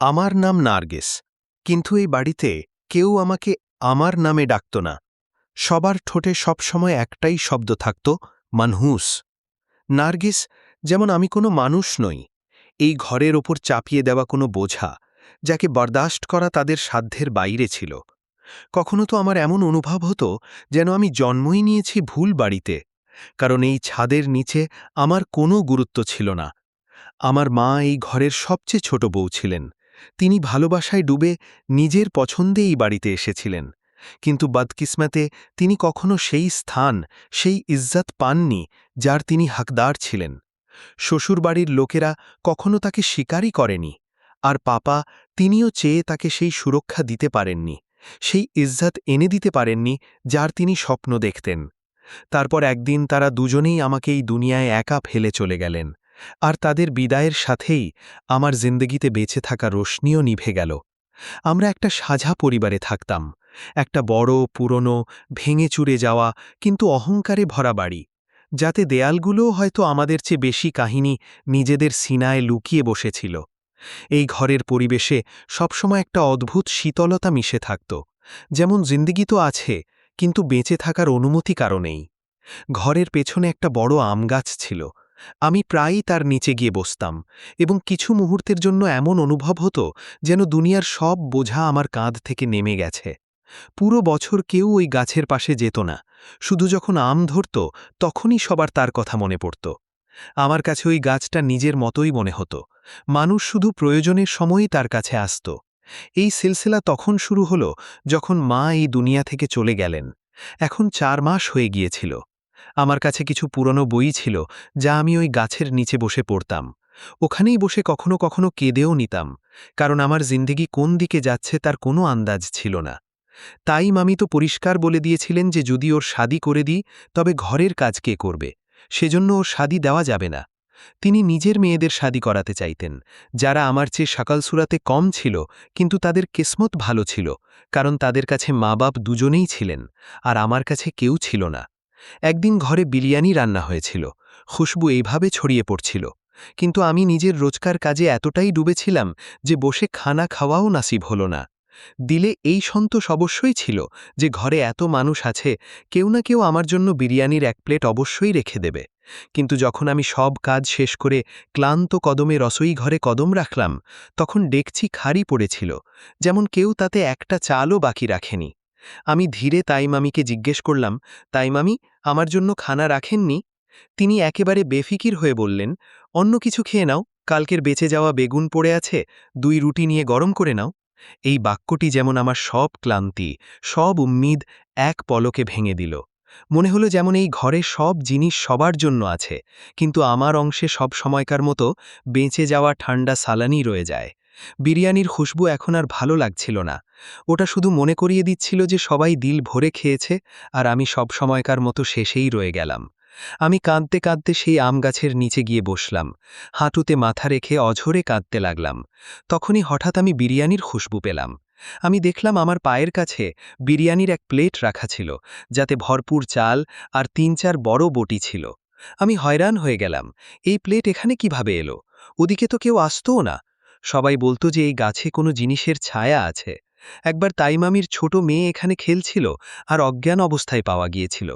আমার নাম নার্গিস, কিন্তু এই বাড়িতে কেউ আমাকে আমার নামে ডাকত না। সবার ঠোঁটে সবসময় একটাই শব্দ থাকত, মানহুস। নার্গিস, যেমন আমি কোনো মানুষ নই, এই ঘরের ওপর চাপিয়ে দেওয়া কোনো বোঝা, যাকে বরদাস্ত করা তাদের সাধ্যের বাইরে ছিল। কখনো তো আমার এমন অনুভব হতো যেন আমি জন্মই নিয়েছি ভুল বাড়িতে, কারণ এই ছাদের নিচে আমার কোনো গুরুত্ব ছিল না। আমার মা এই ঘরের সবচেয়ে ছোট বউ ছিলেন। তিনি ভালোবাসায় ডুবে নিজের পছন্দে এই বাড়িতে এসেছিলেন, কিন্তু বদকিসমতে তিনি কখনো সেই স্থান, সেই ইজ্জত পাননি যার তিনি হকদার ছিলেন। শ্বশুরবাড়ির লোকেরা কখনো তাকে স্বীকারই করেনি, আর পাপা, তিনিও চেয়ে তাকে সেই সুরক্ষা দিতে পারেননি, সেই ইজ্জত এনে দিতে পারেননি যার তিনি স্বপ্ন দেখতেন। তারপর একদিন তারা দুজনেই আমাকে এই দুনিয়ায় একা ফেলে চলে গেলেন, আর তাদের বিদায়ের সাথেই আমার জিন্দগিতে বেঁচে থাকা রোশনিও নিভে গেল। আমরা একটা সাঝা পরিবারে থাকতাম, একটা বড়, পুরনো, ভেঙে চুরে যাওয়া কিন্তু অহংকারে ভরা বাড়ি, যাতে দেয়ালগুলোও হয়তো আমাদের চেয়ে বেশি কাহিনী নিজেদের সিনায় লুকিয়ে বসেছিল। এই ঘরের পরিবেশে সবসময় একটা অদ্ভুত শীতলতা মিশে থাকত, যেমন জিন্দেগি তো আছে, কিন্তু বেঁচে থাকার অনুমতি কারণেই। ঘরের পেছনে একটা বড় আম গাছ ছিল। আমি প্রায়ই তার নিচে গিয়ে বসতাম, এবং কিছু মুহূর্তের জন্য এমন অনুভব হতো যেন দুনিয়ার সব বোঝা আমার কাঁধ থেকে নেমে গেছে। পুরো বছর কেউ ওই গাছের পাশে যেত না, শুধু যখন আম ধরত তখনই সবার তার কথা মনে পড়ত। আমার কাছে ওই গাছটা নিজের মতোই মনে হতো। মানুষ শুধু প্রয়োজনের সময়ই তার কাছে আসত। এই সিলসিলা তখন শুরু হলো যখন মা এই দুনিয়া থেকে চলে গেলেন। এখন ৪ মাস হয়ে গিয়েছিল। আমার কাছে কিছু পুরনো বই ছিল, যা আমি ওই গাছের নিচে বসে পড়তাম। ওখানেই বসে কখনো কখনো কেঁদেও নিতাম, কারণ আমার জিন্দেগি কোন দিকে যাচ্ছে তার কোনো আন্দাজ ছিল না। তাই মামি তো পরিষ্কার বলে দিয়েছিলেন যে যদি ওর শাদী করে দিই, তবে ঘরের কাজ কে করবে, সেজন্য ওর শাদী দেওয়া যাবে না। তিনি নিজের মেয়েদের শাদী করাতে চাইতেন, যারা আমার চেয়ে সকাল সুরাতে কম ছিল, কিন্তু তাদের কিসমত ভালো ছিল, কারণ তাদের কাছে মা বাপ দুজনেই ছিলেন, আর আমার কাছে কেউ ছিল না। একদিন ঘরে বিরিয়ানি রান্না হয়েছিল, খুশবু এইভাবে ছড়িয়ে পড়ছিল, কিন্তু আমি নিজের রোজকার কাজে এতটাই ডুবেছিলাম যে বসে খানা খাওয়াও নাসিব হল না। দিলে এই সন্তোষ অবশ্যই ছিল যে ঘরে এত মানুষ আছে, কেউ না কেউ আমার জন্য বিরিয়ানির এক প্লেট অবশ্যই রেখে দেবে। কিন্তু যখন আমি সব কাজ শেষ করে ক্লান্ত কদমে রসোই ঘরে কদম রাখলাম, তখন ডেকচি খালি পড়েছিল, যেমন কেউ তাতে একটা চালও বাকি রাখেনি। আমি ধীরে তাইমামিকে জিজ্ঞেস করলাম, তাইমামি, আমার জন্য খানা রাখেননি? তিনি একেবারে বেফিকির হয়ে বললেন, অন্য কিছু খেয়ে নাও, কালকের বেঁচে যাওয়া বেগুন পড়ে আছে, 2 রুটি নিয়ে গরম করে নাও। এই বাক্যটি যেমন আমার সব ক্লান্তি, সব উম্মিদ এক পলকে ভেঙে দিল। মনে হলো যেমন এই ঘরে সব জিনিস সবার জন্য আছে, কিন্তু আমার অংশে সব সময়কার মতো বেঁচে যাওয়া ঠান্ডা সালানি রয়ে যায়। বিরিয়ানির খুশবু এখন আর ভালো লাগছিল না। ওটা শুধু মনে করিয়ে দিচ্ছিল যে সবাই দিল ভরে খেয়েছে, আর আমি সব সময়কার মতো শেষেই রয়ে গেলাম। আমি কাঁদতে কাঁদতে সেই আম গাছের নিচে গিয়ে বসলাম, হাঁটুতে মাথা রেখে অঝরে কাঁদতে লাগলাম। তখনই হঠাৎ আমি বিরিয়ানির খুশবু পেলাম। আমি দেখলাম আমার পায়ের কাছে বিরিয়ানির এক প্লেট রাখা ছিল, যাতে ভরপুর চাল আর ৩-৪ বড় বটি ছিল। আমি হয়রান হয়ে গেলাম, এই প্লেট এখানে কিভাবে এলো? ওদিকে তো কেউ আসতও না। সবাই বলতো যে এই গাছে কোনো জিনিসের ছায়া আছে। একবার তাইমামির ছোট মেয়ে এখানে খেলছিল, আর অজ্ঞান অবস্থায় পাওয়া গিয়েছিল।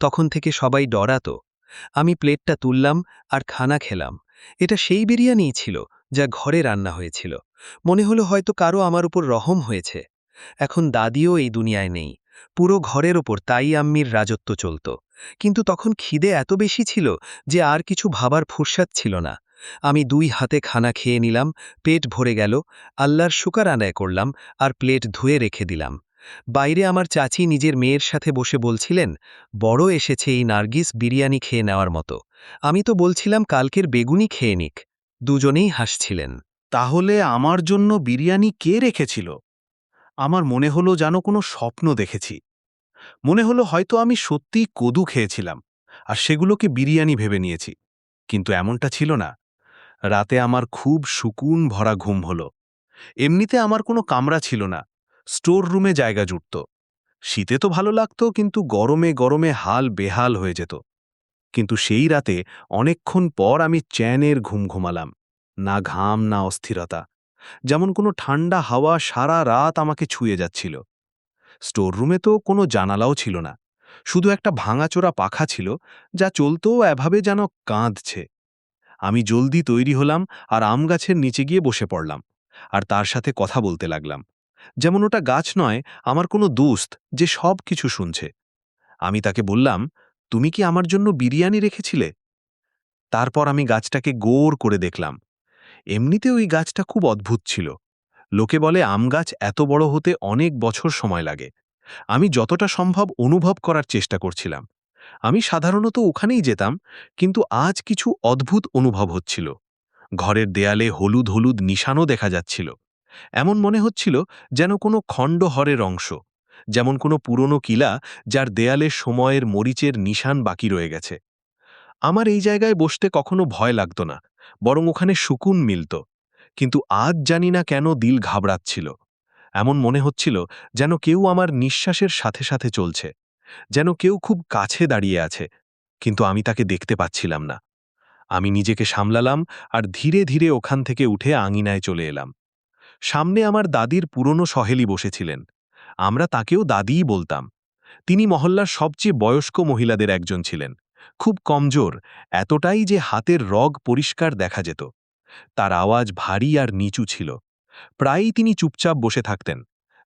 তখন থেকে সবাই ডরাতো। আমি প্লেটটা তুললাম আর খানা খেলাম। এটা সেই বিরিয়ানিই ছিল যা ঘরে রান্না হয়েছিল। মনে হলো হয়তো কারো আমার উপর রহম হয়েছে। এখন দাদিও এই দুনিয়ায় নেই। পুরো ঘরের ওপর তাই আম্মির রাজত্ব চলত। কিন্তু তখন খিদে এত বেশি ছিল যে আর কিছু ভাবার ফুরসাত ছিল না। আমি 2 হাতে খানা খেয়ে নিলাম, পেট ভরে গেল, আল্লাহর শুকর আদায় করলাম, আর প্লেট ধুয়ে রেখে দিলাম। বাইরে আমার চাচি নিজের মেয়ের সাথে বসে বলছিলেন, বড় এসেছে এই নার্গিস বিরিয়ানি খেয়ে নেওয়ার মতো। আমি তো বলছিলাম কালকের বেগুনি খেয়ে নিক। দুজনেই হাসছিলেন। তাহলে আমার জন্য বিরিয়ানি কে রেখেছিল? আমার মনে হলো যেন কোনো স্বপ্ন দেখেছি। মনে হলো হয়তো আমি সত্যিই কদু খেয়েছিলাম, আর সেগুলোকে বিরিয়ানি ভেবে নিয়েছি। কিন্তু এমনটা ছিল না। রাতে আমার খুব সুকুন ভরা ঘুম হলো। এমনিতে আমার কোনো কামরা ছিল না, স্টোর রুমে জায়গা জুটত। শীতে তো ভালো লাগতো, কিন্তু গরমে গরমে হাল বেহাল হয়ে যেত। কিন্তু সেই রাতে অনেকক্ষণ পর আমি চ্যানের ঘুম ঘুমালাম। না ঘাম, না অস্থিরতা, যেমন কোনো ঠান্ডা হাওয়া সারা রাত আমাকে ছুঁয়ে যাচ্ছিল। স্টোররুমে তো কোনো জানালাও ছিল না, শুধু একটা ভাঙাচোরা পাখা ছিল, যা চলতো এভাবে যেন কাঁদছে। আমি জলদি তৈরি হলাম আর আম গাছের নিচে গিয়ে বসে পড়লাম, আর তার সাথে কথা বলতে লাগলাম, যেমন ওটা গাছ নয়, আমার কোনো দোস্ত যে সব কিছু শুনছে। আমি তাকে বললাম, তুমি কি আমার জন্য বিরিয়ানি রেখেছিলে? তারপর আমি গাছটাকে গোর করে দেখলাম। এমনিতে ওই গাছটা খুব অদ্ভুত ছিল। লোকে বলে আম গাছ এত বড় হতে অনেক বছর সময় লাগে। আমি যতটা সম্ভব অনুভব করার চেষ্টা করছিলাম। আমি সাধারণত ওখানেই যেতাম, কিন্তু আজ কিছু অদ্ভুত অনুভব হচ্ছিল। ঘরের দেয়ালে হলুদ হলুদ নিশানও দেখা যাচ্ছিল। এমন মনে হচ্ছিল যেন কোনো খণ্ডহরের অংশ, যেমন কোনো পুরনো কিলা যার দেয়ালে সময়ের মরিচের নিশান বাকি রয়ে গেছে। আমার এই জায়গায় বসতে কখনো ভয় লাগতো না, বরং ওখানে সুকুন মিলত। কিন্তু আজ জানি না কেন দিল ঘাবড়াচ্ছিল। এমন মনে হচ্ছিল যেন কেউ আমার নিঃশ্বাসের সাথে সাথে চলছে, যেন কেউ খুব কাছে দাঁড়িয়ে আছে, কিন্তু আমি তাকে দেখতে পাচ্ছিলাম না। আমি নিজেকে সামলালাম আর ধীরে ধীরে ওখান থেকে উঠে আঙিনায় চলে এলাম। সামনে আমার দাদির পুরনো সহেলি বসেছিলেন। আমরা তাকেও দাদিই বলতাম। তিনি মহল্লার সবচেয়ে বয়স্ক মহিলাদের একজন ছিলেন, খুব কমজোর, এতটাই যে হাতের রগ পরিষ্কার দেখা যেত। তার আওয়াজ ভারী আর নিচু ছিল। প্রায়ই তিনি চুপচাপ বসে থাকতেন,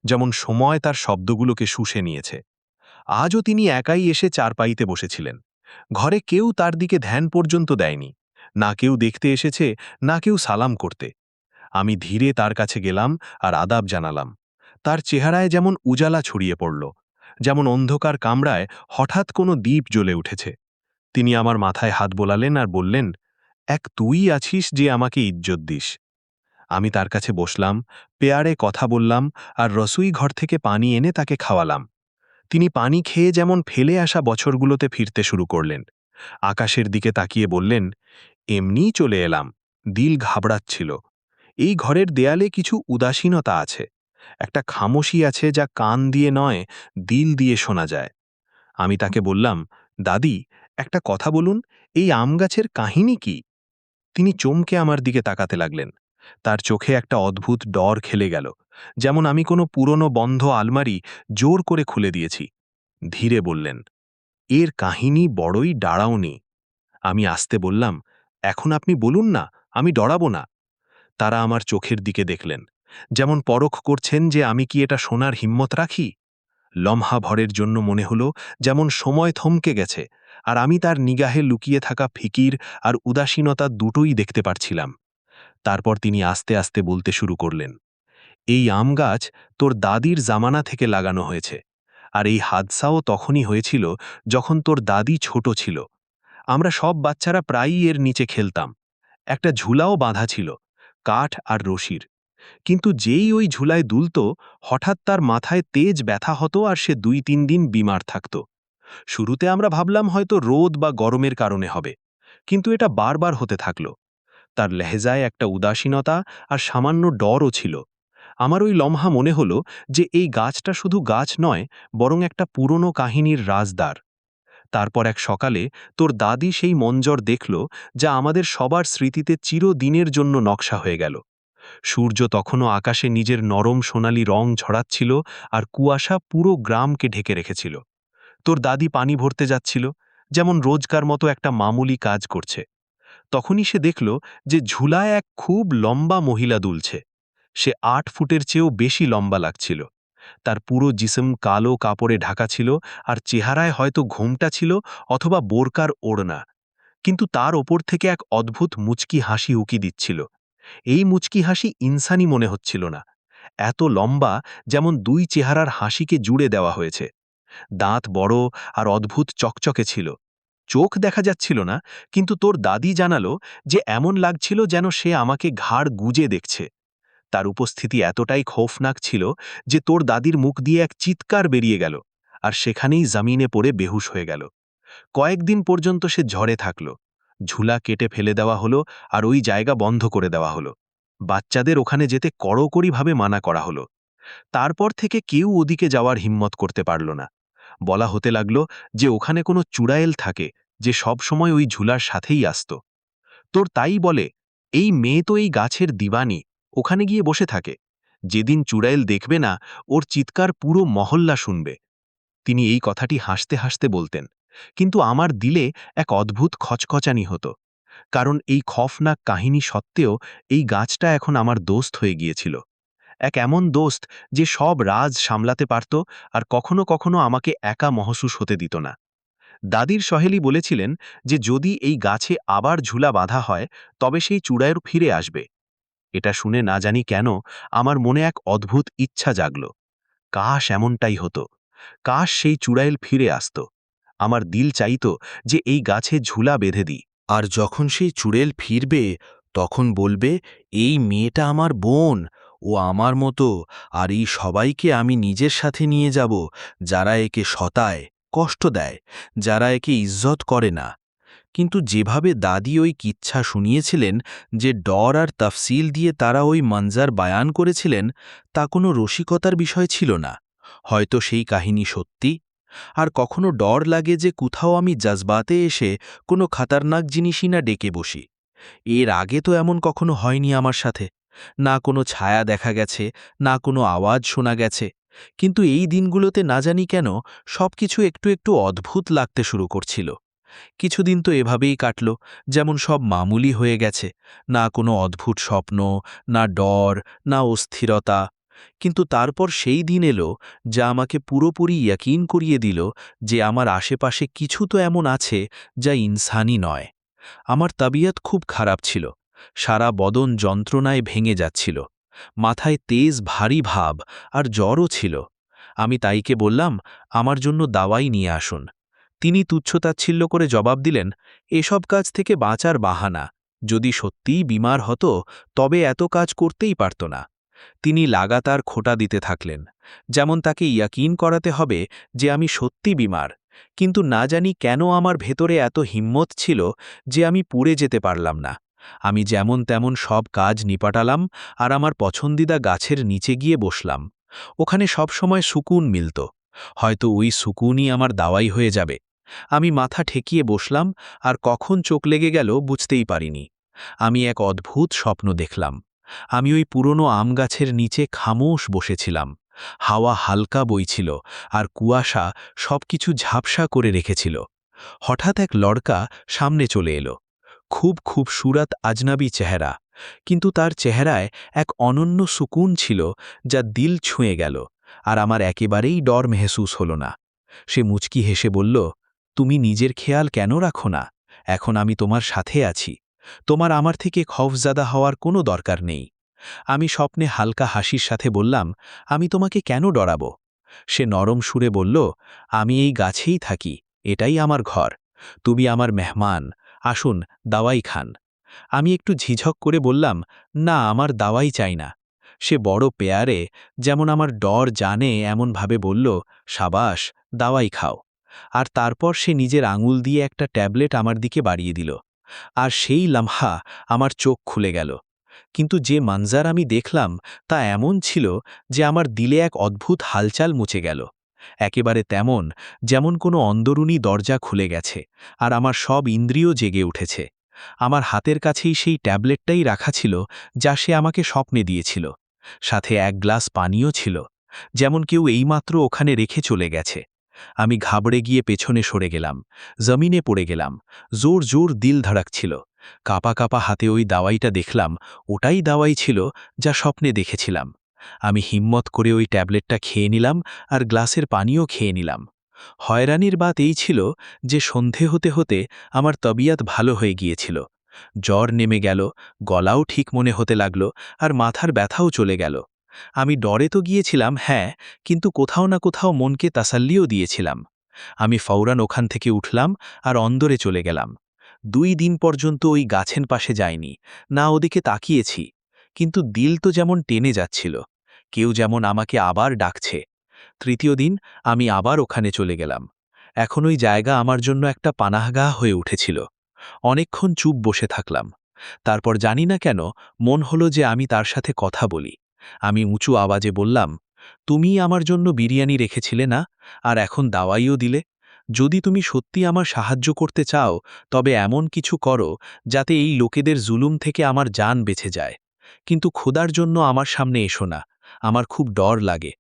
যেমন সময় তার শব্দগুলোকে শুষে নিয়েছে। আজও তিনি একাই এসে চারপাইতে বসেছিলেন। ঘরে কেউ তার দিকে ধ্যান পর্যন্ত দেয়নি, না কেউ দেখতে এসেছে, না কেউ সালাম করতে। আমি ধীরে তার কাছে গেলাম আর আদাব জানালাম। তার চেহারায় যেমন উজালা ছড়িয়ে পড়ল, যেমন অন্ধকার কামরায় হঠাৎ কোনো দ্বীপ জ্বলে উঠেছে। তিনি আমার মাথায় হাত বোলালেন আর বললেন, এক তুই আছিস যে আমাকে ইজ্জত দিস। আমি তার কাছে বসলাম, পেয়ারে কথা বললাম, আর রসুই ঘর থেকে পানি এনে তাকে খাওয়ালাম। তিনি পানি খেয়ে যেমন ফেলে আসা বছরগুলোতে ফিরতে শুরু করলেন। আকাশের দিকে তাকিয়ে বললেন, এমনিই চলে এলাম, দিল ঘাবড়াচ্ছিল। এই ঘরের দেয়ালে কিছু উদাসীনতা আছে, একটা খামোশি আছে যা কান দিয়ে নয়, দিল দিয়ে শোনা যায়। আমি তাকে বললাম, দাদি, একটা কথা বলুন, এই আম গাছের কাহিনী কি? তিনি চমকে আমার দিকে তাকাতে লাগলেন। তার চোখে একটা অদ্ভুত ডর খেলে গেল, যেমন আমি কোনো পুরনো বন্ধ আলমারি জোর করে খুলে দিয়েছি। ধীরে বললেন, এর কাহিনী বড়ই ডাড়াওনি। আমি আস্তে বললাম, এখন আপনি বলুন না, আমি ডরাবো না। তারা আমার চোখের দিকে দেখলেন, যেমন পরখ করছেন যে আমি কি এটা শোনার হিম্মত রাখি। লম্হা ভরের জন্য মনে হলো যেমন সময় থমকে গেছে, আর আমি তার নিগাহে লুকিয়ে থাকা ফিকির আর উদাসীনতা দুটোই দেখতে পারছিলাম। তারপর তিনি আস্তে আস্তে বলতে শুরু করলেন, এই আম গাছ তোর দাদির জামানা থেকে লাগানো হয়েছে, আর এই হাদসাও তখনই হয়েছিল যখন তোর দাদি ছোট ছিল। আমরা সব বাচ্চারা প্রায়ই এর নিচে খেলতাম। একটা ঝুলাও বাঁধা ছিল, কাঠ আর রশির। কিন্তু যেই ওই ঝুলায় দুলত, হঠাৎ তার মাথায় তেজ ব্যথা হতো আর সে ২-৩ দিন বিমার থাকত। শুরুতে আমরা ভাবলাম হয়তো রোদ বা গরমের কারণে হবে, কিন্তু এটা বারবার হতে থাকল। তার লেহজায় একটা উদাসীনতা আর সামান্য ডরও ছিল। আমার ওই লম্হা মনে হলো যে এই গাছটা শুধু গাছ নয়, বরং একটা পুরনো কাহিনীর রাজদ্বার। তারপর এক সকালে তোর দাদি সেই মঞ্জর দেখল, যা আমাদের সবার স্মৃতিতে চিরদিনের জন্য নকশা হয়ে গেল। সূর্য তখনও আকাশে নিজের নরম সোনালি রং ছড়াচ্ছিল, আর কুয়াশা পুরো গ্রামকে ঢেকে রেখেছিল। তোর দাদি পানি ভরতে যাচ্ছিল, যেমন রোজকার মতো একটা মামুলি কাজ করছে। তখনই সে দেখল যে ঝুলায় এক খুব লম্বা মহিলা দুলছে। সে ৮ ফুটের চেয়েও বেশি লম্বা লাগছিল। তার পুরো জিসম কালো কাপড়ে ঢাকা ছিল, আর চেহারায় হয়তো ঘোমটা ছিল অথবা বোরকার ওড়না। কিন্তু তার ওপর থেকে এক অদ্ভুত মুচকি হাসি উকি দিচ্ছিল। এই মুচকি হাসি ইনসানি মনে হচ্ছিল না, এত লম্বা, যেমন দুই চেহারার হাসিকে জুড়ে দেওয়া হয়েছে। দাঁত বড় আর অদ্ভুত চকচকে ছিল। চোখ দেখা যাচ্ছিল না, কিন্তু তোর দাদি জানালো যে এমন লাগছিল যেন সে আমাকে ঘাড় গুজে দেখছে। তার উপস্থিতি এতটাই খৌফনাক ছিল যে তোর দাদির মুখ দিয়ে এক চিৎকার বেরিয়ে গেল, আর সেখানেই জমিনে পড়ে বেহুশ হয়ে গেল। কয়েকদিন পর্যন্ত সে ঝড়ে থাকল। ঝুলা কেটে ফেলে দেওয়া হলো, আর ওই জায়গা বন্ধ করে দেওয়া হলো। বাচ্চাদের ওখানে যেতে কড়কড়িভাবে মানা করা হলো। তারপর থেকে কেউ ওদিকে যাওয়ার হিম্মত করতে পারল না। বলা হতে লাগল যে ওখানে কোনো চুড়াইল থাকে, যে সব সময় ওই ঝুলার সাথেই আসত। তোর তাই বলে, এই মেয়ে তো এই গাছের দিবানি, ওখানে গিয়ে বসে থাকে। যেদিন চুড়াইল দেখবে না, ওর চিৎকার পুরো মহল্লা শুনবে। তিনি এই কথাটি হাসতে হাসতে বলতেন, কিন্তু আমার দিলে এক অদ্ভুত খচখচানি হতো। কারণ এই খফনাক কাহিনী সত্ত্বেও এই গাছটা এখন আমার দোস্ত হয়ে গিয়েছিল। এক এমন দোস্ত যে সব রাজ সামলাতে পারত আর কখনো কখনো আমাকে একা মহসুস হতে দিত না। দাদির সহেলি বলেছিলেন যে যদি এই গাছে আবার ঝুলা বাঁধা হয় তবে সেই চূড়ায় ফিরে আসবে। এটা শুনে না জানি কেন আমার মনে এক অদ্ভুত ইচ্ছা জাগল। কাশ এমনটাই হতো, কাশ সেই চূড়াইল ফিরে আসত। আমার দিল চাইত যে এই গাছে ঝুলা বেঁধে দিই। আর যখন সেই চুড়েল ফিরবে তখন বলবে, এই মেয়েটা আমার বোন, ও আমার মতো, আর এই সবাইকে আমি নিজের সাথে নিয়ে যাব যারা একে শতায়, কষ্ট দেয়, যারা একে ইজ্জত করে না। কিন্তু যেভাবে দাদি ওই কিচ্ছা শুনিয়েছিলেন, যে ডর আর তফসিল দিয়ে তারা ওই মঞ্জার বায়ান করেছিলেন, তা কোনো রসিকতার বিষয় ছিল না। হয়তো সেই কাহিনী সত্যি। আর কখনো ডর লাগে যে কোথাও আমি জজবাতে এসে কোনো খাতারনাক জিনিসই না ডেকে বসি। এর আগে তো এমন কখনো হয়নি আমার সাথে। না কোনো ছায়া দেখা গেছে, না কোনো আওয়াজ শোনা গেছে। কিন্তু এই দিনগুলোতে না জানি কেন সবকিছু একটু একটু অদ্ভুত লাগতে শুরু করছিল। কিছুদিন তো এভাবেই কাটল, যেমন সব মামুলি হয়ে গেছে। না কোনো অদ্ভুত স্বপ্ন, না ডর, না অস্থিরতা। কিন্তু তারপর সেই দিন এলো যা আমাকে পুরোপুরি ইয়াকিন করিয়ে দিল যে আমার আশেপাশে কিছু তো এমন আছে যা ইনসানি নয়। আমার তাবিয়ত খুব খারাপ ছিল। সারা বদন যন্ত্রণায় ভেঙে যাচ্ছিল। মাথায় তেজ ভারী ভাব আর জ্বরও ছিল। আমি তাইকে বললাম, আমার জন্য দাওয়াই নিয়ে আসুন। তিনি তুচ্ছতাচ্ছিল্য করে জবাব দিলেন, এসব কাজ থেকে বাঁচার বাহানা। যদি সত্যিই বিমার হতো তবে এত কাজ করতেই পারত না। তিনি লাগাতার খোঁটা দিতে থাকলেন, যেমন তাকে ইয়াকিন করাতে হবে যে আমি সত্যি বিমার। কিন্তু না জানি কেন আমার ভেতরে এত হিম্মত ছিল যে আমি পুড়ে যেতে পারলাম না। আমি যেমন তেমন সব কাজ নিপাটালাম আর আমার পছন্দিদা গাছের নিচে গিয়ে বসলাম। ওখানে সব সময় সুকুন মিলত। হয়তো ওই সুকুনই আমার দাওয়াই হয়ে যাবে। আমি মাথা ঠেকিয়ে বসলাম, আর কখন চোখ লেগে গেল বুঝতেই পারিনি। আমি এক অদ্ভুত স্বপ্ন দেখলাম। আমি ওই পুরনো আম গাছের নিচে খামোশ বসেছিলাম। হাওয়া হালকা বইছিল আর কুয়াশা সবকিছু ঝাপসা করে রেখেছিল। হঠাৎ এক লড়কা সামনে চলে এলো। খুব খুবসুরত আজনাবি চেহারা, কিন্তু তার চেহারায় এক অনন্য সুকুন ছিল যা দিল ছুঁয়ে গেল। আর আমার একেবারেই ডর মেহসুস হল না। সে মুচকি হেসে বলল, তুমি নিজের খেয়াল কেন রাখো না? এখন আমি তোমার সাথে আছি। তোমার আমার থেকে খৌফজাদা হওয়ার কোনো দরকার নেই। আমি স্বপ্নে হালকা হাসির সাথে বললাম, আমি তোমাকে কেন ডরাবো? সে নরম সুরে বলল, আমি এই গাছেই থাকি, এটাই আমার ঘর। তুমি আমার মেহমান, আসুন দাওয়াই খান। আমি একটু ঝিঝক করে বললাম, না, আমার দাওয়াই চাই না। সে বড় পেয়ারে, যেমন আমার ডর জানে এমনভাবে বলল, সাবাস, দাওয়াই খাও। আর তারপর সে নিজের আঙুল দিয়ে একটা ট্যাবলেট আমার দিকে বাড়িয়ে দিল। আর সেই লামহা আমার চোখ খুলে গেল। কিন্তু যে মানজার আমি দেখলাম তা এমন ছিল যে আমার দিলে এক অদ্ভুত হালচাল মুছে গেল। একেবারে তেমন যেমন কোনো অন্দরুনি দরজা খুলে গেছে আর আমার সব ইন্দ্রিয় জেগে উঠেছে। আমার হাতের কাছেই সেই ট্যাবলেটটাই রাখা ছিল যা সে আমাকে স্বপ্নে দিয়েছিল। সাথে এক গ্লাস পানিও ছিল, যেমন কেউ এইমাত্র ওখানে রেখে চলে গেছে। আমি ঘাবড়ে গিয়ে পেছনে সরে গেলাম, জমিনে পড়ে গেলাম। জোর জোর দিল ধড়াকছিল। কাপা কাপা হাতে ওই দাওয়াইটা দেখলাম, ওটাই দাওয়াই ছিল যা স্বপ্নে দেখেছিলাম। আমি হিম্মত করে ওই ট্যাবলেটটা খেয়ে নিলাম আর গ্লাসের পানিও খেয়ে নিলাম। হয়রানির বাত এই ছিল যে সন্ধে হতে হতে আমার তবিয়ত ভালো হয়ে গিয়েছিল। জ্বর নেমে গেল, গলাও ঠিক মনে হতে লাগল, আর মাথার ব্যথাও চলে গেল। আমি ডরে তো গিয়েছিলাম, হ্যাঁ, কিন্তু কোথাও না কোথাও মনকে তাসাল্লিও দিয়েছিলাম। আমি ফৌরান ওখান থেকে উঠলাম আর অন্দরে চলে গেলাম। 2 দিন পর্যন্ত ওই গাছের পাশে যাইনি, না ওদিকে তাকিয়েছি। কিন্তু দিল তো যেমন টেনে যাচ্ছিল, কেউ যেমন আমাকে আবার ডাকছে। 3য় দিন আমি আবার ওখানে চলে গেলাম। এখন ওই জায়গা আমার জন্য একটা পানাহগাহ হয়ে উঠেছিল। অনেকক্ষণ চুপ বসে থাকলাম। তারপর জানি না কেন মন হলো যে আমি তার সাথে কথা বলি। আমি উঁচু আওয়াজে বললাম, তুমিই আমার জন্য বিরিয়ানি রেখেছিলে না, আর এখন দাওয়াইও দিলে। যদি তুমি সত্যি আমার সাহায্য করতে চাও তবে এমন কিছু করো যাতে এই লোকেদের জুলুম থেকে আমার জান বেঁচে যায়। কিন্তু খোদার জন্য আমার সামনে এসো না, আমার খুব ডর লাগে।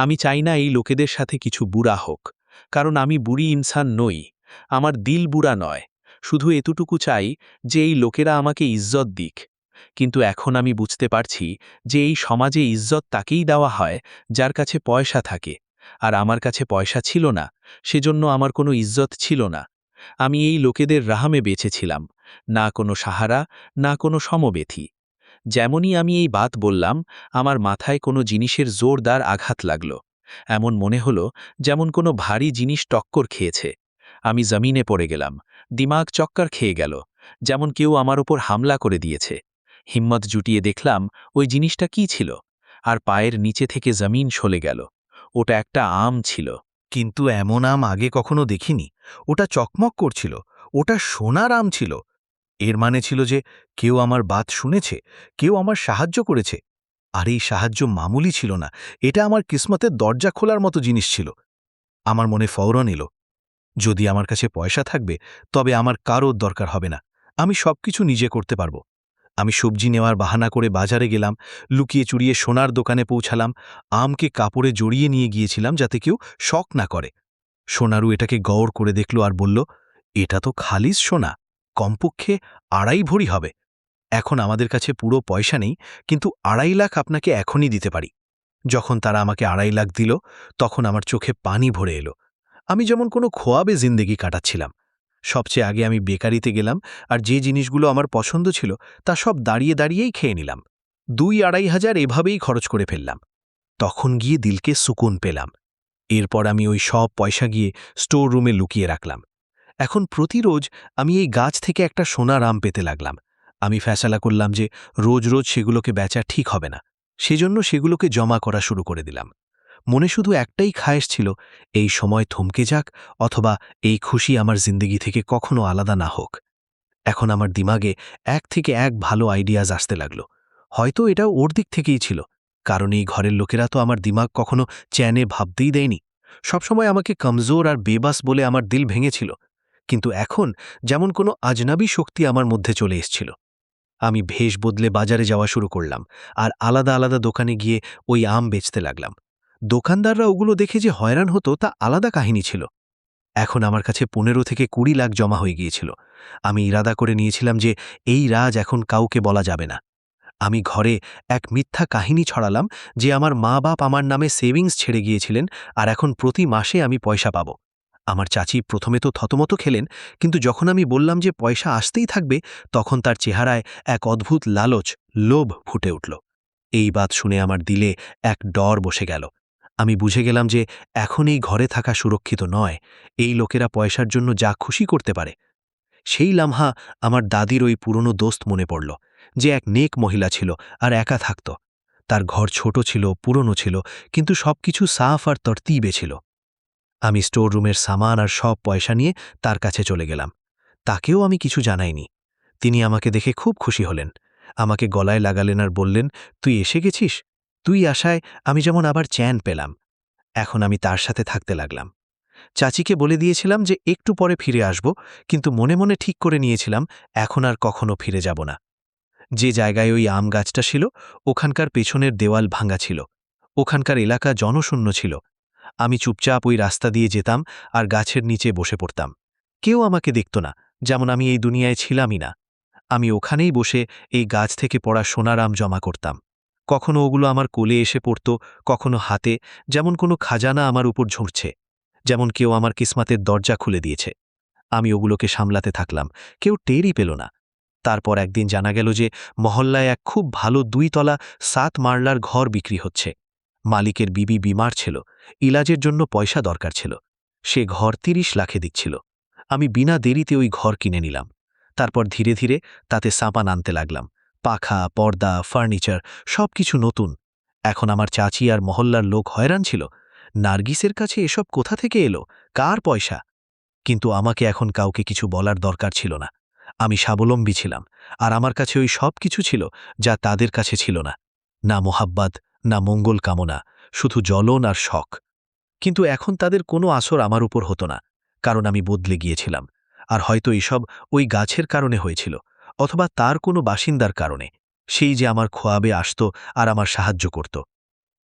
আমি চাই না এই লোকেদের সাথে কিছু বুড়া হোক, কারণ আমি বুড়ি ইনসান নই, আমার দিল বুড়া নয়। শুধু এতটুকু চাই যে এই লোকেরা আমাকে ইজ্জত দিক। কিন্তু এখন আমি বুঝতে পারছি যে এই সমাজে ইজ্জত তাকেই দেওয়া হয় যার কাছে পয়সা থাকে, আর আমার কাছে পয়সা ছিল না, সেজন্য আমার কোনো ইজ্জত ছিল না। আমি এই লোকেদের রাহামে বেঁচেছিলাম, না কোনো সাহারা, না কোনো সমবেথী। যেমনই আমি এই বাত বললাম, আমার মাথায় কোনো জিনিসের জোরদার আঘাত লাগল। এমন মনে হলো যেমন কোনো ভারী জিনিস টক্কর খেয়েছে। আমি জমিনে পড়ে গেলাম, দিমাগ চক্কর খেয়ে গেল, যেমন কেউ আমার ওপর হামলা করে দিয়েছে। হিম্মত জুটিয়ে দেখলাম ওই জিনিসটা কি ছিল, আর পায়ের নিচে থেকে জমিন সলে গেল। ওটা একটা আম ছিল। কিন্তু এমন আম আগে কখনো দেখিনি। ওটা চকমক করছিল, ওটা সোনার আম ছিল। এর মানে ছিল যে কেউ আমার বাত শুনেছে, কেউ আমার সাহায্য করেছে। আর এই সাহায্য মামুলি ছিল না, এটা আমার কিসমতের দরজা খোলার মতো জিনিস ছিল। আমার মনে ফৌরন এলো, যদি আমার কাছে পয়সা থাকবে তবে আমার কারোর দরকার হবে না, আমি সবকিছু নিজে করতে পারবো। আমি সবজি নেওয়ার বাহানা করে বাজারে গেলাম, লুকিয়ে চুরিয়ে সোনার দোকানে পৌঁছালাম, আমকে কাপড়ে জড়িয়ে নিয়ে গিয়েছিলাম যাতে কেউ শক না করে। সোনারু এটাকে গৌর করে দেখল আর বলল, এটা তো খালিস সোনা, কমপক্ষে 2.5 ভরি হবে। এখন আমাদের কাছে পুরো পয়সা নেই, কিন্তু 2.5 লাখ আপনাকে এখনই দিতে পারি। যখন তারা আমাকে 2.5 লাখ দিল, তখন আমার চোখে পানি ভরে এলো। আমি যেমন কোনো খোয়াবে জিন্দেগি কাটাচ্ছিলাম। সবচেয়ে আগে আমি বেকারিতে গেলাম, আর যে জিনিসগুলো আমার পছন্দ ছিল তা সব দাঁড়িয়ে দাঁড়িয়েই খেয়ে নিলাম। 2-2.5 হাজার এভাবেই খরচ করে ফেললাম। তখন গিয়ে দিলকে সুকুন পেলাম। এরপর আমি ওই সব পয়সা গিয়ে স্টোর রুমে লুকিয়ে রাখলাম। এখন প্রতিরোজ আমি এই গাছ থেকে একটা সোনার আম পেতে লাগলাম। আমি ফয়সালা করলাম যে রোজ রোজ সেগুলোকে বেচা ঠিক হবে না, সেজন্য সেগুলোকে জমা করা শুরু করে দিলাম। মনে শুধু একটাই খায়েশ ছিল, এই সময় থমকে যাক, অথবা এই খুশি আমার জিন্দেগি থেকে কখনো আলাদা না হোক। এখন আমার দিমাগে এক থেকে এক ভালো আইডিয়াজ আসতে লাগলো। হয়তো এটাও ওর দিক থেকেই ছিল, কারণ এই ঘরের লোকেরা তো আমার দিমাগ কখনো চ্যানে ভাবতেই দেয়নি। সবসময় আমাকে কমজোর আর বেবাস বলে আমার দিল ভেঙেছিল। কিন্তু এখন যেমন কোনো আজনাবী শক্তি আমার মধ্যে চলে এসেছিল। আমি ভেষ বদলে বাজারে যাওয়া শুরু করলাম, আর আলাদা আলাদা দোকানে গিয়ে ওই আম বেচতে লাগলাম। দোকানদাররা ওগুলো দেখে যে হয়রান হতো তা আলাদা কাহিনী ছিল। এখন আমার কাছে 15 থেকে 20 লাখ জমা হয়ে গিয়েছিল। আমি ইরাদা করে নিয়েছিলাম যে এই রাজ এখন কাউকে বলা যাবে না। আমি ঘরে এক মিথ্যা কাহিনী ছড়ালাম যে আমার মা বাপ আমার নামে সেভিংস ছেড়ে গিয়েছিলেন, আর এখন প্রতি মাসে আমি পয়সা পাব। আমার চাচি প্রথমে তো থতমত খেলেন, কিন্তু যখন আমি বললাম যে পয়সা আসতেই থাকবে, তখন তার চেহারায় এক অদ্ভুত লালচ, লোভ ফুটে উঠল। এই বাত শুনে আমার দিলে এক ডর বসে গেল। আমি বুঝে গেলাম যে এখন এই ঘরে থাকা সুরক্ষিত নয়, এই লোকেরা পয়সার জন্য যা খুশি করতে পারে। সেই লামহা আমার দাদির ওই পুরনো দোস্ত মনে পড়ল, যে এক নেক মহিলা ছিল আর একা থাকত। তার ঘর ছোট ছিল, পুরনো ছিল, কিন্তু সবকিছু সাফ আর তরতিবে ছিল। আমি স্টোর রুমের সামান আর সব পয়সা নিয়ে তার কাছে চলে গেলাম। তাকেও আমি কিছু জানাইনি। তিনি আমাকে দেখে খুব খুশি হলেন, আমাকে গলায় লাগালেন আর বললেন, তুই এসে গেছিস, তুই আশায় আমি যেমন আবার চ্যান পেলাম। এখন আমি তার সাথে থাকতে লাগলাম। চাচিকে বলে দিয়েছিলাম যে একটু পরে ফিরে আসব, কিন্তু মনে মনে ঠিক করে নিয়েছিলাম এখন আর কখনো ফিরে যাব না। যে জায়গায় ওই আম গাছটা ছিল, ওখানকার পেছনের দেওয়াল ভাঙা ছিল, ওখানকার এলাকা জনশূন্য ছিল। আমি চুপচাপ ওই রাস্তা দিয়ে যেতাম আর গাছের নিচে বসে পড়তাম। কেউ আমাকে দেখত না, যেমন আমি এই দুনিয়ায় ছিলামই না। আমি ওখানেই বসে এই গাছ থেকে পড়া সোনার আম জমা করতাম। কখনো ওগুলো আমার কোলে এসে পড়ত, কখনো হাতে, যেমন কোনো খাজানা আমার উপর ঝুঁড়ছে, যেমন কেউ আমার কিসমাতের দরজা খুলে দিয়েছে। আমি ওগুলোকে সামলাতে থাকলাম, কেউ টেরই পেল না। তারপর একদিন জানা গেল যে মহল্লায় এক খুব ভালো 2 তলা 7 মারলার ঘর বিক্রি হচ্ছে। মালিকের বিবি বিমার ছিল, ইলাজের জন্য পয়সা দরকার ছিল। সে ঘর 30 লাখে দিচ্ছিল। আমি বিনা দেরিতে ওই ঘর কিনে নিলাম। তারপর ধীরে ধীরে তাতে সাপান আনতে লাগলাম। পাখা, পর্দা, ফার্নিচার সবকিছু নতুন। এখন আমার চাচি আর মহল্লার লোক হয়রান ছিল, নার্গিসের কাছে এসব কোথা থেকে এলো, কার পয়সা? কিন্তু আমাকে এখন কাউকে কিছু বলার দরকার ছিল না। আমি স্বাবলম্বী ছিলাম, আর আমার কাছে ওই সব কিছু ছিল যা তাদের কাছে ছিল না। না মোহাব্বত, না মঙ্গল কামনা, শুধু জ্বলন আর শখ। কিন্তু এখন তাদের কোনো আসর আমার উপর হতো না, কারণ আমি বদলে গিয়েছিলাম। আর হয়তো এসব ওই গাছের কারণে হয়েছিল, অথবা তার কোনো বাসিন্দার কারণে। সেই যে আমার খোয়াবে আসত আর আমার সাহায্য করত।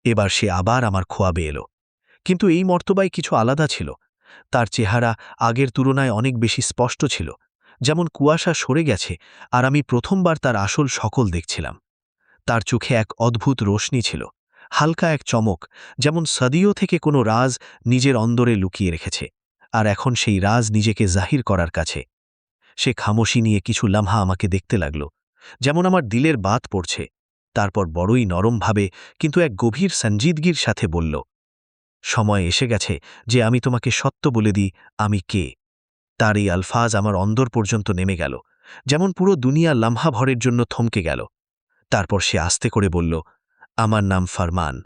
এবার সে আবার আমার খোয়াবে এলো। কিন্তু এই মর্তবায় কিছু আলাদা ছিল। তার চেহারা আগের তুলনায় অনেক বেশি স্পষ্ট ছিল, যেমন কুয়াশা সরে গেছে আর আমি প্রথমবার তার আসল সকল দেখছিলাম। তার চোখে এক অদ্ভুত রোশনি ছিল, হালকা এক চমক, যেমন সদিও থেকে কোনো রাজ নিজের অন্দরে লুকিয়ে রেখেছে, আর এখন সেই রাজ নিজেকে জাহির করার কাছে। সে খামোশি নিয়ে কিছু লামহা আমাকে দেখতে লাগল, যেমন আমার দিলের বাত পড়ছে। তারপর বড়ই নরমভাবে কিন্তু এক গভীর সঞ্জিদগির সাথে বলল, সময় এসে গেছে যে আমি তোমাকে সত্য বলে দিই আমি কে। তার এই আলফাজ আমার অন্দর পর্যন্ত নেমে গেল, যেমন পুরো দুনিয়া লামহা ভরের জন্য থমকে গেল। তারপর সে আস্তে করে বলল, আমার নাম ফারমান,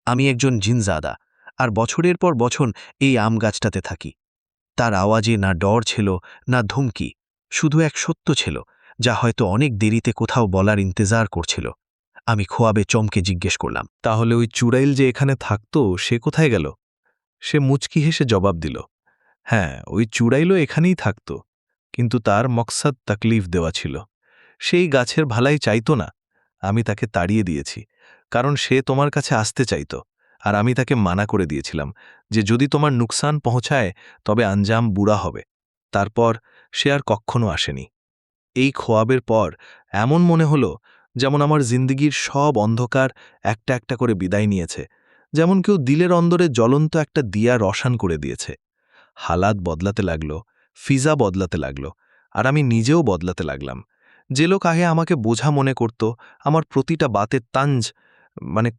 আমি একজন জিনজাদা, আর বছরের পর বছর এই আম গাছটাতে থাকি। তার আওয়াজে না ডর ছিল না ধমকি, শুধু এক সত্য ছিল যা হয়তো অনেক দেরিতে কোথাও বলার ইন্তজার করছিল। আমি খোয়াবে চমকে জিজ্ঞেস করলাম, তাহলে ওই চুড়াইল যে এখানে থাকতো সে কোথায় গেল? সে মুচকি হেসে জবাব দিল, হ্যাঁ, ওই চুড়াইলও এখানেই থাকত, কিন্তু তার মকসাদ তাকলিফ দেওয়া ছিল। সেই গাছের ভালাই চাইতো না। আমি তাকে তাড়িয়ে দিয়েছি, কারণ সে তোমার কাছে আসতে চাইত, আর আমি তাকে মানা করে দিয়েছিলাম যে যদি তোমার নুকসান পৌঁছায় তবে আঞ্জাম বুড়া হবে। তারপর সে আর কখনো আসেনি। এই খোয়াবের পর এমন মনে হলো যেমন আমার জিন্দিগির সব অন্ধকার একটা একটা করে বিদায় নিয়েছে, যেমন কেউ দিলের অন্দরে জ্বলন্ত একটা দিয়া রসান করে দিয়েছে। হালাত বদলাতে লাগলো, ফিজা বদলাতে লাগলো, আর আমি নিজেও বদলাতে লাগলাম। যে লোক আগে আমাকে বোঝা মনে করত, আমার প্রতিটা বাতের তাঞ্জ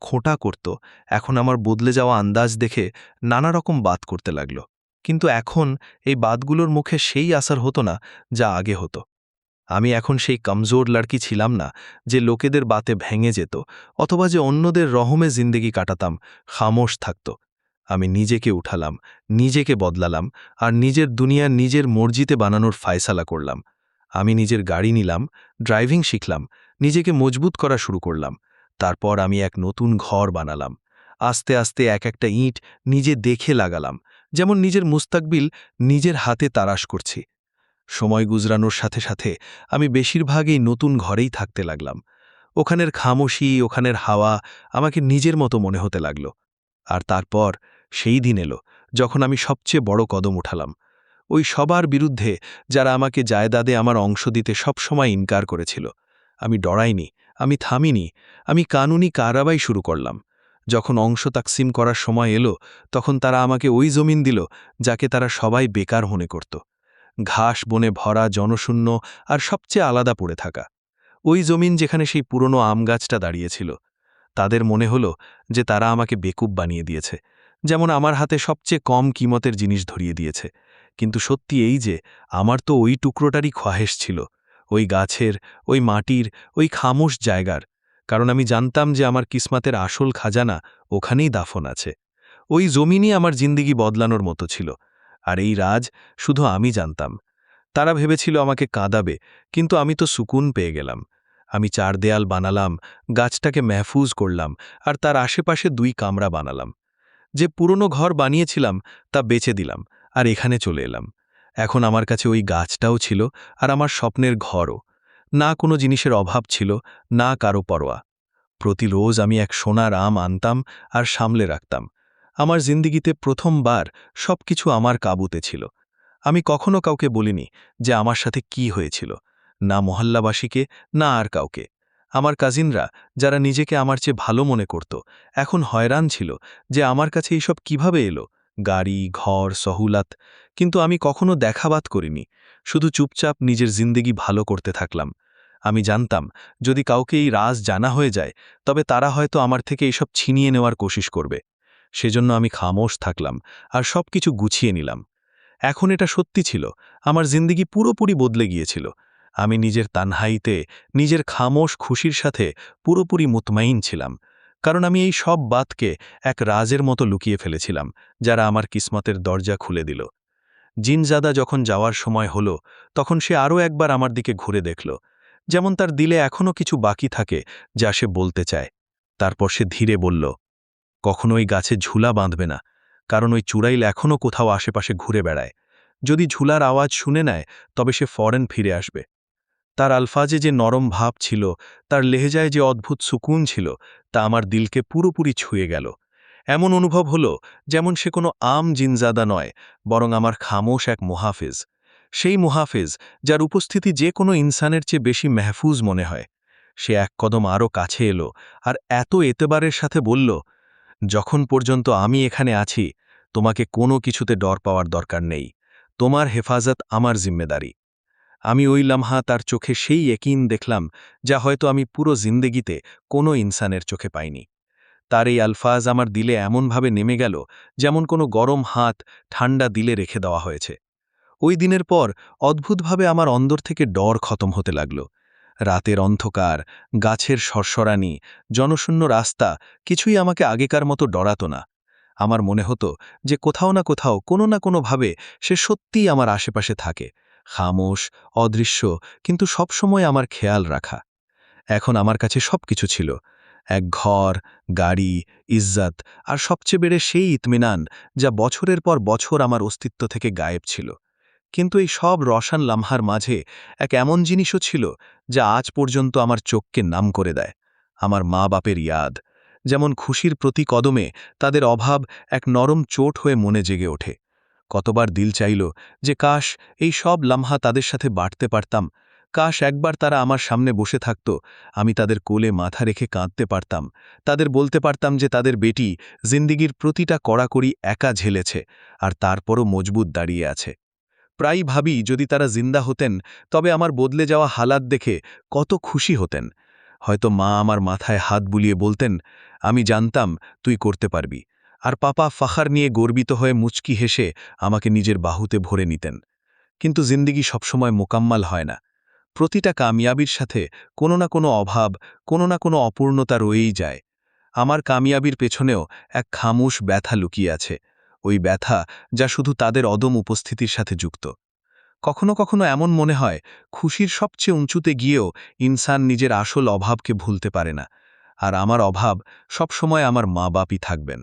খোঁটা করত, এখন আমার বদলে যাওয়া আন্দাজ দেখে নানা রকম বাত করতে লাগলো। কিন্তু এখন এই বাতগুলোর মুখে সেই আসার হতো না যা আগে হতো। আমি এখন সেই কমজোর লড়কি ছিলাম না যে লোকেদের বাতে ভেঙে যেত, অথবা যে অন্যদের রহমে জিন্দেগি কাটাতাম, খামোশ থাকত। আমি নিজেকে উঠালাম, নিজেকে বদলালাম, আর নিজের দুনিয়া নিজের মর্জিতে বানানোর ফায়সালা করলাম। আমি নিজের গাড়ি নিলাম, ড্রাইভিং শিখলাম, নিজেকে মজবুত করা শুরু করলাম। তারপর আমি এক নতুন ঘর বানালাম। আস্তে আস্তে এক একটা ইঁট নিজে দেখে লাগালাম, যেমন নিজের মুস্তাকবিল নিজের হাতে তারাশ করছি। সময় গুজরানোর সাথে সাথে আমি বেশিরভাগ এই নতুন ঘরেই থাকতে লাগলাম। ওখানের খামোশি, ওখানের হাওয়া আমাকে নিজের মতো মনে হতে লাগল। আর তারপর সেই দিন এলো যখন আমি সবচেয়ে বড় কদম উঠালাম, ওই সবার বিরুদ্ধে যারা আমাকে জায়দাদে আমার অংশ দিতে সবসময় ইনকার করেছিল। আমি ডরাইনি, আমি থামিনি, আমি কানুনি কারাবাই শুরু করলাম। যখন অংশ তাকসিম করার সময় এলো, তখন তারা আমাকে ওই জমিন দিল যাকে তারা সবাই বেকার মনে করত। ঘাস বনে ভরা, জনশূন্য আর সবচেয়ে আলাদা পড়ে থাকা ওই জমিন যেখানে সেই পুরনো আম গাছটা দাঁড়িয়েছিল। তাদের মনে হলো যে তারা আমাকে বেকুব বানিয়ে দিয়েছে, যেমন আমার হাতে সবচেয়ে কম কিমতের জিনিস ধরিয়ে দিয়েছে। কিন্তু সত্যি এই যে আমার তো ওই টুকরোটারই খোয়াহেশ ছিল, ওই গাছের, ওই মাটির, ওই খামোশ জায়গার, কারণ আমি জানতাম যে আমার কিসমাতের আসল খাজানা ওখানেই দাফন আছে। ওই জমিনই আমার জিন্দিগি বদলানোর মতো ছিল। আর এই রাজ শুধু আমি জানতাম। তারা ভেবেছিল আমাকে কাঁদাবে, কিন্তু আমি তো সুকুন পেয়ে গেলাম। আমি 4 দেয়াল বানালাম, গাছটাকে মেহফুজ করলাম, আর তার আশেপাশে 2 কামরা বানালাম। যে পুরনো ঘর বানিয়েছিলাম তা বেচে দিলাম, আর এখানে চলে এলাম। এখন আমার কাছে ওই গাছটাও ছিল, আর আমার স্বপ্নের ঘরও। না কোনো জিনিসের অভাব ছিল, না কারো পরোয়া। প্রতি রোজ আমি এক সোনার আম আনতাম আর সামলে রাখতাম। আমার জিন্দিগিতে প্রথমবার সবকিছু আমার কাবুতে ছিল। আমি কখনো কাউকে বলিনি যে আমার সাথে কি হয়েছিল, না মহল্লাবাসীকে, না আর কাউকে। আমার কাজিনরা, যারা নিজেকে আমার চেয়ে ভালো মনে করত, এখন হয়রান ছিল যে আমার কাছে এইসব কিভাবে এলো, গাড়ি, ঘর, সহুলাত। কিন্তু আমি কখনো দেখাবাত করিনি, শুধু চুপচাপ নিজের জিন্দেগি ভালো করতে থাকলাম। আমি জানতাম যদি কাউকে এই রাজ জানা হয়ে যায়, তবে তারা হয়তো আমার থেকে এইসব ছিনিয়ে নেওয়ার কোশিশ করবে। সেজন্য আমি খামোশ থাকলাম আর সবকিছু গুছিয়ে নিলাম। এখন এটা সত্যি ছিল, আমার জিন্দিগি পুরোপুরি বদলে গিয়েছিল। আমি নিজের তানহাইতে, নিজের খামোশ খুশির সাথে পুরোপুরি মুতমাইন ছিলাম, কারণ আমি এই সব বাতকে এক রাজের মতো লুকিয়ে ফেলেছিলাম, যারা আমার কিসমতের দরজা খুলে দিল। জিনজাদা যখন যাওয়ার সময় হলো, তখন সে আরও একবার আমার দিকে ঘুরে দেখল, যেমন তার দিলে এখনও কিছু বাকি থাকে যা সে বলতে চায়। তারপর সে ধীরে বলল, কখনো ওই গাছে ঝুলা বাঁধবে না, কারণ ওই চূড়াইল এখনও কোথাও আশেপাশে ঘুরে বেড়ায়। যদি ঝুলার আওয়াজ শুনে নেয়, তবে সে ফরেন ফিরে আসবে। তার আলফাজে যে নরম ভাব ছিল, তার লেহেজায় যে অদ্ভুত সুকুন ছিল, তা আমার দিলকে পুরোপুরি ছুঁয়ে গেল। এমন অনুভব হলো যেমন সে কোনো আম জিনজাদা নয়, বরং আমার খামোশ এক মুহাফিজ। সেই মুহাফিজ যার উপস্থিতি যে কোনো ইনসানের চেয়ে বেশি মেহফুজ মনে হয়। সে এক কদম আরও কাছে এলো আর এত এতেবারের সাথে বলল, যখন পর্যন্ত আমি এখানে আছি, তোমাকে কোনো কিছুতে ডর পাওয়ার দরকার নেই। তোমার হেফাজত আমার জিম্মেদারি। আমি ওই লামহা তার চোখে সেই একিন দেখলাম, যা হয়তো আমি পুরো জিন্দেগিতে কোনো ইনসানের চোখে পাইনি। তার এই আলফাজ আমার দিলে এমনভাবে নেমে গেল, যেমন কোনো গরম হাত ঠান্ডা দিলে রেখে দেওয়া হয়েছে। ওই দিনের পর অদ্ভুতভাবে আমার অন্দর থেকে ডর খতম হতে লাগল। রাতের অন্ধকার, গাছের সরসরানি, জনশূন্য রাস্তা কিছুই আমাকে আগেকার মতো ডরাতো না। আমার মনে হতো যে কোথাও না কোথাও কোনো না কোনোভাবে সে সত্যিই আমার আশেপাশে থাকে, খামোশ, অদৃশ্য, কিন্তু সবসময় আমার খেয়াল রাখা। এখন আমার কাছে সবকিছু ছিল, এক ঘর, গাড়ি, ইজ্জত, আর সবচেয়ে বেড়ে সেই ইতমিনান যা বছরের পর বছর আমার অস্তিত্ব থেকে গায়েব ছিল। কিন্তু এই সব রসান লামহার মাঝে এক এমন জিনিসও ছিল যা আজ পর্যন্ত আমার চোখকে নাম করে দেয়, আমার মা বাপের ইয়াদ। যেমন খুশির প্রতি কদমে তাদের অভাব এক নরম চোট হয়ে মনে জেগে ওঠে। কতবার দিল চাইল যে কাশ এই সব লামহা তাদের সাথে বাড়তে পারতাম, কাশ একবার তারা আমার সামনে বসে থাকত, আমি তাদের কোলে মাথা রেখে কাঁদতে পারতাম, তাদের বলতে পারতাম যে তাদের বেটি জিন্দিগির প্রতিটা কড়াকড়ি একা ঝেলেছে আর তারপরও মজবুত দাঁড়িয়ে আছে। প্রায়ই ভাবি যদি তারা জিন্দা হতেন, তবে আমার বদলে যাওয়া হালাত দেখে কত খুশি হতেন। হয়তো মা আমার মাথায় হাত বুলিয়ে বলতেন, আমি জানতাম তুই করতে পারবি, আর পাপা ফাখার নিয়ে গর্বিত হয়ে মুচকি হেসে আমাকে নিজের বাহুতে ভরে নিতেন। কিন্তু জিন্দিগি সবসময় মোকাম্মাল হয় না। প্রতিটা কামিয়াবির সাথে কোনো না কোনো অভাব, কোনো না কোনো অপূর্ণতা রয়েই যায়। আমার কামিয়াবির পেছনেও এক খামোশ ব্যথা লুকিয়ে আছে, ওই ব্যথা যা শুধু তাদের অদম উপস্থিতির সাথে যুক্ত। কখনো কখনো এমন মনে হয়, খুশির সবচেয়ে উঁচুতে গিয়েও ইনসান নিজের আসল অভাবকে ভুলতে পারে না, আর আমার অভাব সবসময় আমার মা বাপই থাকবেন।